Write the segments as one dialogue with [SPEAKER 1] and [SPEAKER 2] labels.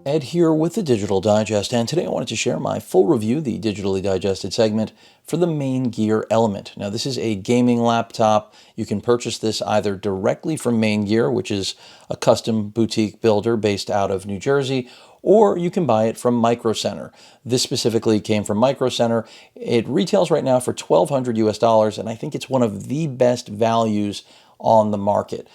[SPEAKER 1] Ed here with the Digital Digest, and today I wanted to share my full review, the digitally digested segment, for the Maingear Element. Now, this is a gaming laptop. You can purchase this either directly from Maingear, which is a custom boutique builder based out of New Jersey, or you can buy it from Micro Center. This specifically came from Micro Center. It retails right now for $1,200 US, and I think it's one of the best values on the market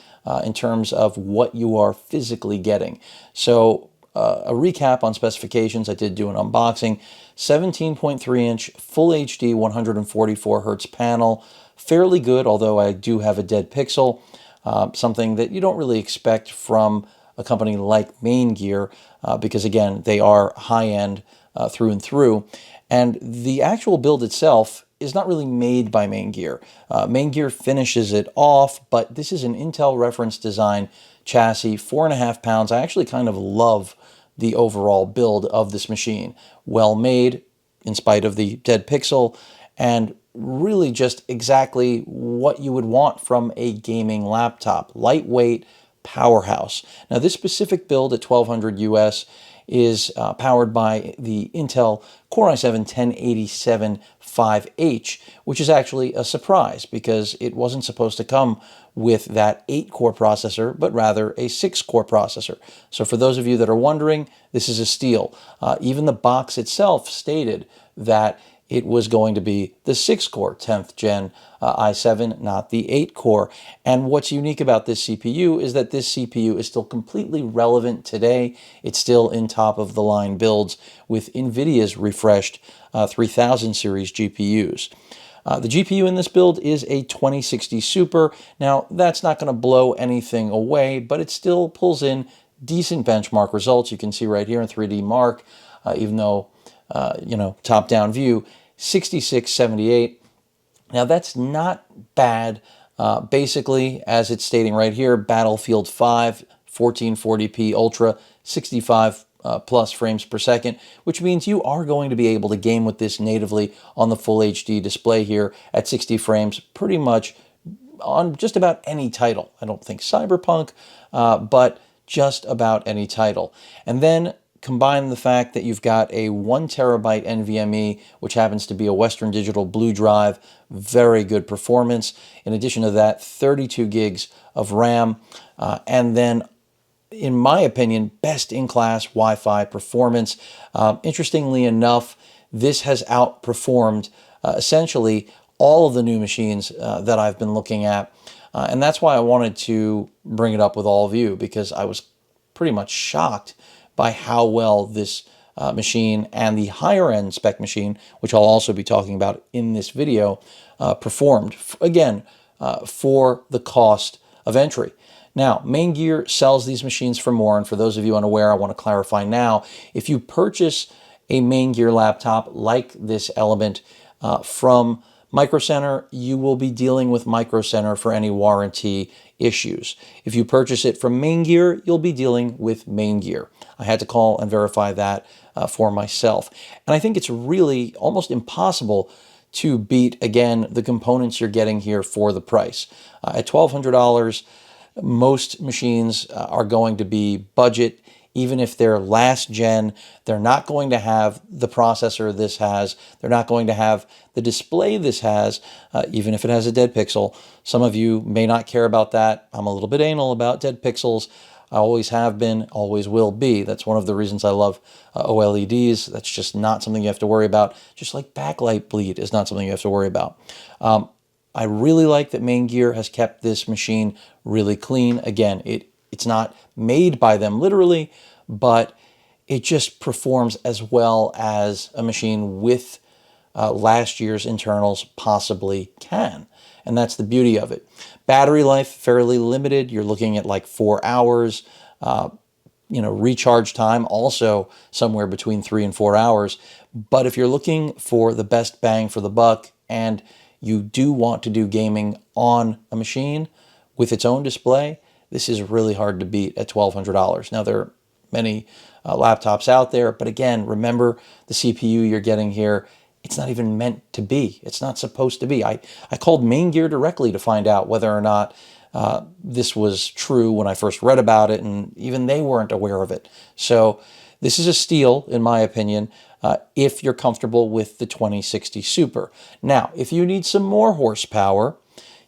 [SPEAKER 1] in terms of what you are physically getting. So, a recap on specifications. I did do an unboxing. 17.3-inch Full HD 144 hertz panel. Fairly good, although I do have a dead pixel, something that you don't really expect from a company like Maingear, because again, they are high-end through and through. And the actual build itself is not really made by Maingear. Maingear finishes it off, but this is an Intel reference design chassis, 4.5 pounds. I actually kind of love the overall build of this machine. Well made, in spite of the dead pixel, and really just exactly what you would want from a gaming laptop. Lightweight, powerhouse. Now, this specific build at $1,200 US is powered by the Intel Core i7 1087-5H, which is actually a surprise because it wasn't supposed to come with that 8-core processor, but rather a 6-core processor. So for those of you that are wondering, this is a steal. Even the box itself stated that it was going to be the 6-core 10th gen i7, not the 8-core. And what's unique about this CPU is that this CPU is still completely relevant today. It's still in top of the line builds with NVIDIA's refreshed 3000 series GPUs. The GPU in this build is a 2060 Super. Now, that's not going to blow anything away, but it still pulls in decent benchmark results. You can see right here in 3D Mark, even though top-down view, 6678. Now, that's not bad. Basically, as it's stating right here, Battlefield 5, 1440p Ultra, 65 plus frames per second, which means you are going to be able to game with this natively on the Full HD display here at 60 frames, pretty much on just about any title. I don't think Cyberpunk, but just about any title. And then combine the fact that you've got a 1 terabyte NVMe, which happens to be a Western Digital Blue drive, very good performance. In addition to that, 32 gigs of RAM, and then, in my opinion, best-in-class Wi-Fi performance. Interestingly enough, this has outperformed essentially all of the new machines that I've been looking at. And that's why I wanted to bring it up with all of you, because I was pretty much shocked by how well this machine and the higher end spec machine, which I'll also be talking about in this video, performed, again, for the cost of entry. Now, Maingear sells these machines for more, and for those of you unaware, I want to clarify now, if you purchase a Maingear laptop like this Element from Micro Center, you will be dealing with Micro Center for any warranty issues. If you purchase it from Maingear, you'll be dealing with Maingear. I had to call and verify that for myself. And I think it's really almost impossible to beat, again, the components you're getting here for the price. At $1,200, most machines are going to be budget. Even if they're last gen, they're not going to have the processor this has. They're not going to have the display this has, even if it has a dead pixel. Some of you may not care about that. I'm a little bit anal about dead pixels. I always have been, always will be. That's one of the reasons I love OLEDs. That's just not something you have to worry about. Just like backlight bleed is not something you have to worry about. I really like that Maingear has kept this machine really clean. Again, it's not made by them literally, but it just performs as well as a machine with last year's internals possibly can. And that's the beauty of it. Battery life, fairly limited. You're looking at like 4 hours. Recharge time also somewhere between 3 and 4 hours. But if you're looking for the best bang for the buck and you do want to do gaming on a machine with its own display, this is really hard to beat at $1,200. Now, there are many laptops out there, but again, remember the CPU you're getting here, it's not even meant to be. It's not supposed to be. I called Maingear directly to find out whether or not this was true when I first read about it, and even they weren't aware of it. So this is a steal, in my opinion, if you're comfortable with the 2060 Super. Now, if you need some more horsepower,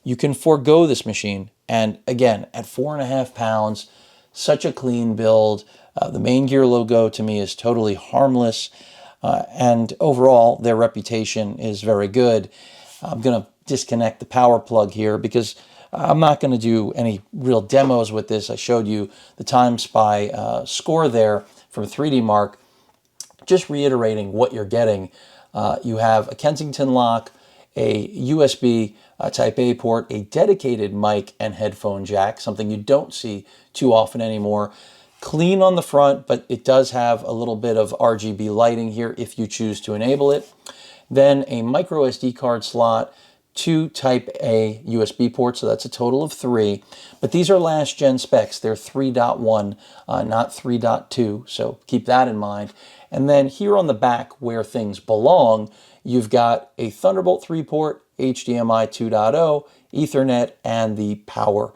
[SPEAKER 1] you can forego this machine. And again, at 4.5 pounds, such a clean build. The Maingear logo to me is totally harmless. And overall, their reputation is very good. I'm going to disconnect the power plug here because I'm not going to do any real demos with this. I showed you the Time Spy score there from 3D Mark. Just reiterating what you're getting. You have a Kensington lock, a USB Type A port, a dedicated mic and headphone jack, something you don't see too often anymore. Clean on the front, but it does have a little bit of RGB lighting here if you choose to enable it. Then a micro SD card slot, 2 Type A USB ports, so that's a total of 3. But these are last gen specs. They're 3.1, not 3.2, so keep that in mind. And then here on the back where things belong, you've got a Thunderbolt 3 port, HDMI 2.0, Ethernet, and the power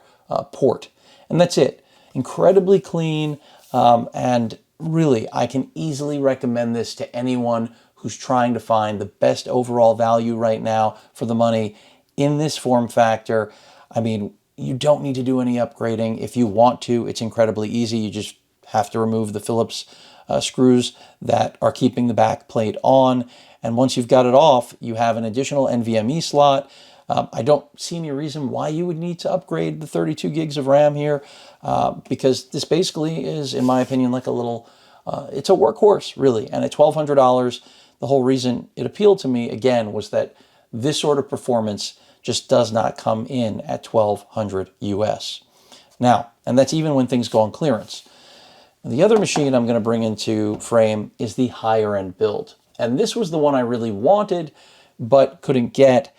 [SPEAKER 1] port. And that's it. Incredibly clean, and really, I can easily recommend this to anyone who's trying to find the best overall value right now for the money in this form factor. I mean, you don't need to do any upgrading. If you want to, it's incredibly easy. You just have to remove the Phillips screws that are keeping the back plate on. And once you've got it off, you have an additional NVMe slot. I don't see any reason why you would need to upgrade the 32 gigs of RAM here, because this basically is, in my opinion, like a little, it's a workhorse, really. And at $1,200, the whole reason it appealed to me, again, was that this sort of performance just does not come in at $1,200 US. Now, and that's even when things go on clearance. The other machine I'm going to bring into frame is the higher end build. And this was the one I really wanted, but couldn't get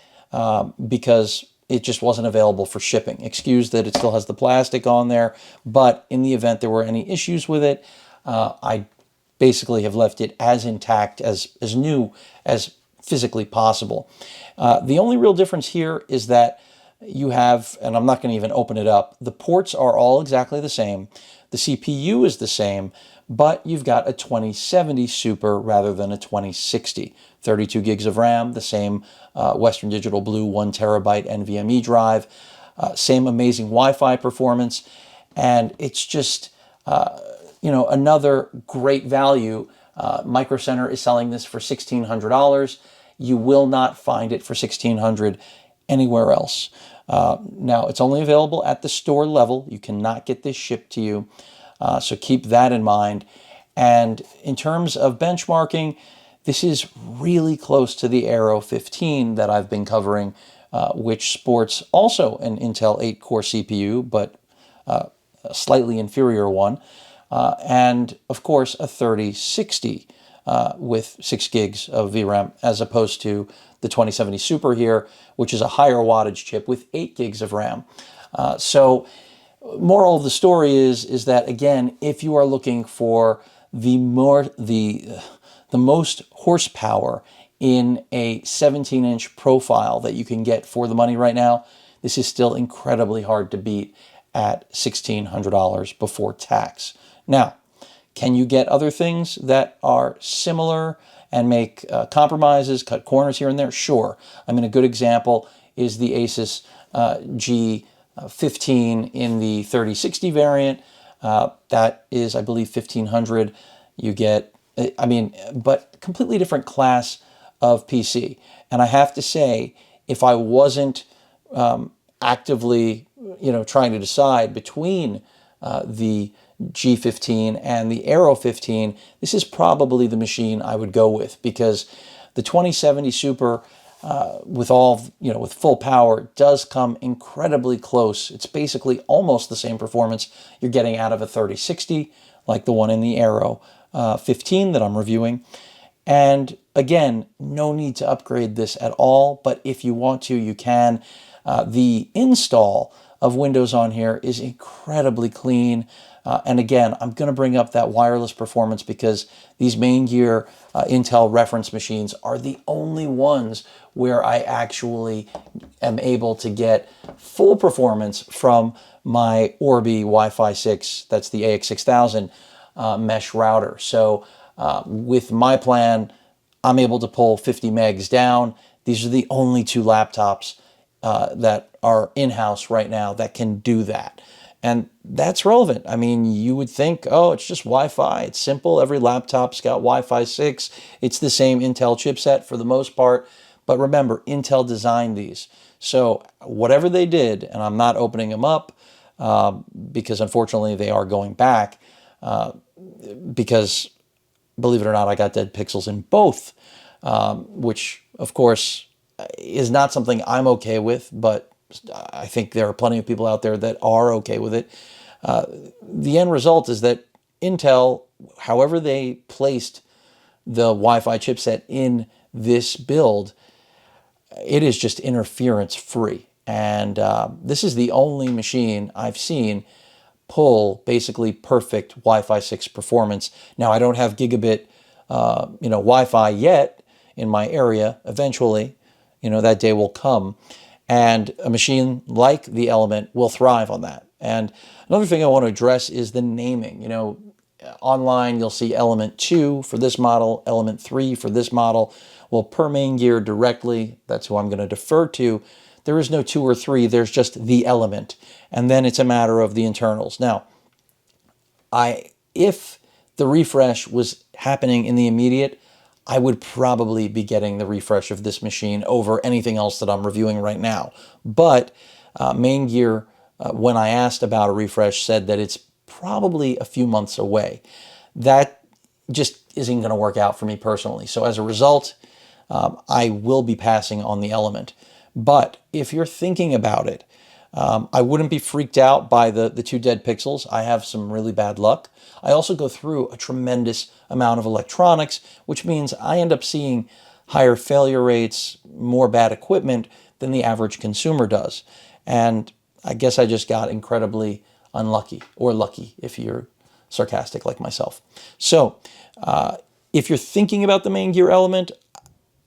[SPEAKER 1] because it just wasn't available for shipping. Excuse that it still has the plastic on there, but in the event there were any issues with it, I basically have left it as intact, as new as physically possible. The only real difference here is that you have, and I'm not going to even open it up, the ports are all exactly the same. The CPU is the same, but you've got a 2070 Super rather than a 2060. 32 gigs of RAM, the same Western Digital Blue 1 terabyte NVMe drive, same amazing Wi-Fi performance, and it's just, you know, another great value. Micro Center is selling this for $1,600. You will not find it for $1,600 anywhere else. Now, it's only available at the store level. You cannot get this shipped to you, so keep that in mind. And in terms of benchmarking, this is really close to the Aero 15 that I've been covering, which sports also an Intel 8-core CPU, but a slightly inferior one. And of course, a 3060 with 6 gigs of VRAM, as opposed to the 2070 Super here, which is a higher wattage chip with 8 gigs of RAM. So moral of the story is that, again, if you are looking for the most horsepower in a 17-inch profile that you can get for the money right now, this is still incredibly hard to beat at $1,600 before tax. Now, can you get other things that are similar and make compromises, cut corners here and there? Sure. I mean, a good example is the Asus G15 in the 3060 variant. That is, I believe, $1,500. You get, I mean, but completely different class of PC. And I have to say, if I wasn't actively, you know, trying to decide between the G15 and the Aero 15, this is probably the machine I would go with, because the 2070 Super with all, you know, with full power does come incredibly close. It's basically almost the same performance you're getting out of a 3060, like the one in the Aero 15 that I'm reviewing. And again, no need to upgrade this at all, but if you want to, you can. The install of Windows on here is incredibly clean. And again, I'm going to bring up that wireless performance because these Maingear Intel reference machines are the only ones where I actually am able to get full performance from my Orbi Wi-Fi 6, that's the AX6000 mesh router. So with my plan, I'm able to pull 50 megs down. These are the only two laptops that are in-house right now that can do that. And that's relevant. I mean, you would think, oh, it's just Wi-Fi. It's simple. Every laptop's got Wi-Fi 6. It's the same Intel chipset for the most part. But remember, Intel designed these. So whatever they did, and I'm not opening them up because unfortunately they are going back because, believe it or not, I got dead pixels in both, which of course is not something I'm okay with, but I think there are plenty of people out there that are okay with it. The end result is that Intel, however they placed the Wi-Fi chipset in this build, it is just interference free. And this is the only machine I've seen pull basically perfect Wi-Fi 6 performance. Now, I don't have gigabit Wi-Fi yet in my area. Eventually, that day will come. And a machine like the Element will thrive on that. And another thing I want to address is the naming. Online you'll see Element 2 for this model, Element 3 for this model. Well, per Maingear directly, that's who I'm going to defer to, there is no 2 or 3, there's just the Element. And then it's a matter of the internals. Now, if the refresh was happening in the immediate, I would probably be getting the refresh of this machine over anything else that I'm reviewing right now. But Maingear, when I asked about a refresh, said that it's probably a few months away. That just isn't going to work out for me personally. So as a result, I will be passing on the Element. But if you're thinking about it, I wouldn't be freaked out by the 2 dead pixels. I have some really bad luck. I also go through a tremendous amount of electronics, which means I end up seeing higher failure rates, more bad equipment than the average consumer does. And I guess I just got incredibly unlucky, or lucky if you're sarcastic like myself. So if you're thinking about the Maingear Element,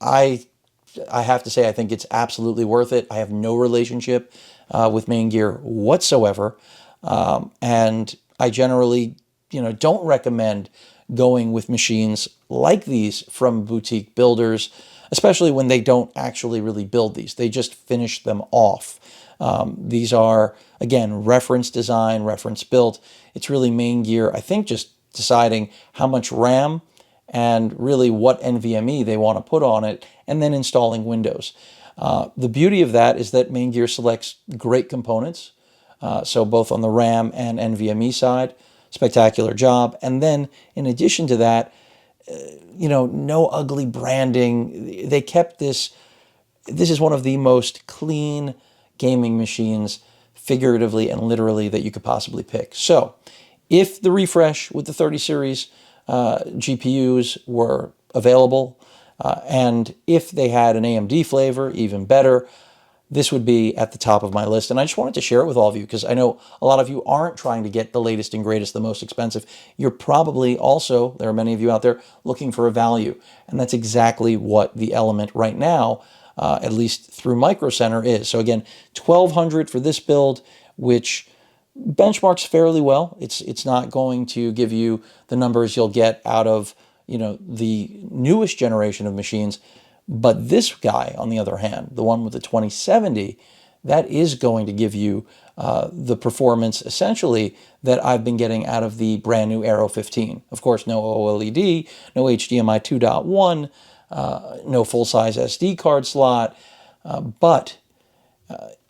[SPEAKER 1] I have to say I think it's absolutely worth it. I have no relationship with Maingear whatsoever, and I generally don't recommend going with machines like these from boutique builders, especially when they don't actually really build these. They just finish them off. These are, again, reference design, reference built. It's really Maingear, I think, just deciding how much RAM and really what NVMe they want to put on it, and then installing Windows. The beauty of that is that Maingear selects great components, so both on the RAM and NVMe side, spectacular job. And then in addition to that, no ugly branding. They kept this is one of the most clean gaming machines, figuratively and literally, that you could possibly pick. So if the refresh with the 30 series GPUs were available, and if they had an AMD flavor, even better, this would be at the top of my list. And I just wanted to share it with all of you because I know a lot of you aren't trying to get the latest and greatest, the most expensive. You're probably also, there are many of you out there, looking for a value. And that's exactly what the Element right now, at least through Micro Center, is. So again, $1,200 for this build, which benchmarks fairly well. It's not going to give you the numbers you'll get out of the newest generation of machines. But this guy, on the other hand, the one with the 2070, that is going to give you the performance, essentially, that I've been getting out of the brand new Aero 15. Of course, no OLED, no HDMI 2.1, no full-size SD card slot, but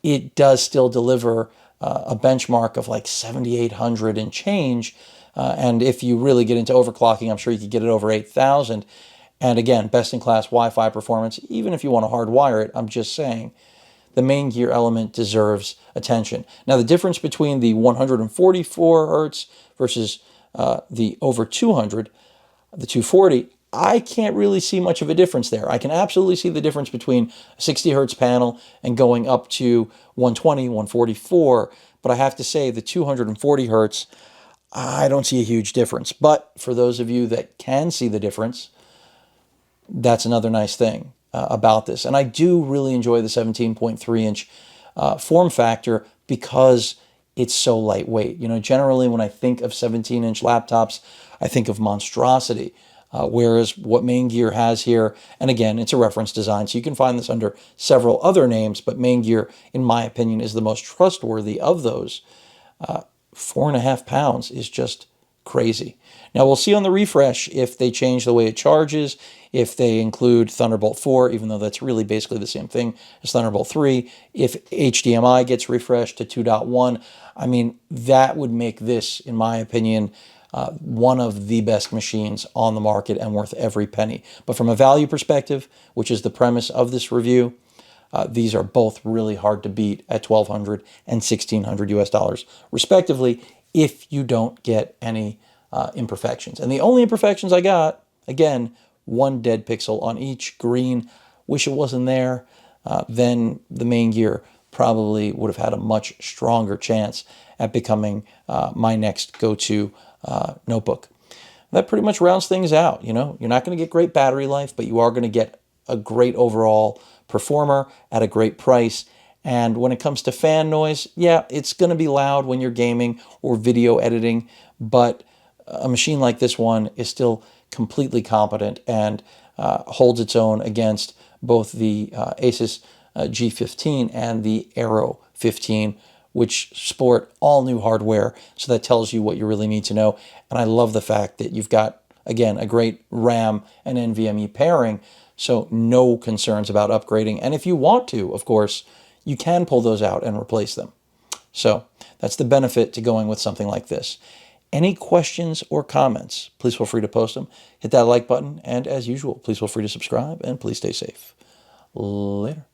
[SPEAKER 1] it does still deliver a benchmark of like 7,800 and change. And if you really get into overclocking, I'm sure you could get it over 8,000. And again, best-in-class Wi-Fi performance, even if you want to hardwire it. I'm just saying the Maingear Element deserves attention. Now, the difference between the 144 hertz versus the over 200, the 240, I can't really see much of a difference there. I can absolutely see the difference between a 60 hertz panel and going up to 120, 144, but I have to say the 240 hertz, I don't see a huge difference. But for those of you that can see the difference, that's another nice thing about this. And I do really enjoy the 17.3-inch form factor because it's so lightweight. You know, generally when I think of 17-inch laptops, I think of monstrosity. Whereas what Maingear has here, and again, it's a reference design, so you can find this under several other names, but Maingear, in my opinion, is the most trustworthy of those. 4.5 pounds is just crazy. Now we'll see on the refresh if they change the way it charges, if they include Thunderbolt 4, even though that's really basically the same thing as Thunderbolt 3, if HDMI gets refreshed to 2.1. I mean, that would make this, in my opinion, one of the best machines on the market and worth every penny. But from a value perspective, which is the premise of this review, these are both really hard to beat at $1,200 and $1,600 US dollars, respectively, if you don't get any imperfections. And the only imperfections I got, again, one dead pixel on each, green. Wish it wasn't there. Then the Maingear probably would have had a much stronger chance at becoming my next go-to notebook. That pretty much rounds things out. You know, you're not going to get great battery life, but you are going to get a great overall performer at a great price. And when it comes to fan noise, yeah, it's going to be loud when you're gaming or video editing, but a machine like this one is still completely competent and holds its own against both the Asus G15 and the Aero 15, which sport all new hardware. So that tells you what you really need to know. And I love the fact that you've got, again, a great RAM and NVMe pairing, so no concerns about upgrading. And if you want to, of course, you can pull those out and replace them. So that's the benefit to going with something like this. Any questions or comments, please feel free to post them. Hit that like button. And as usual, please feel free to subscribe and please stay safe. Later.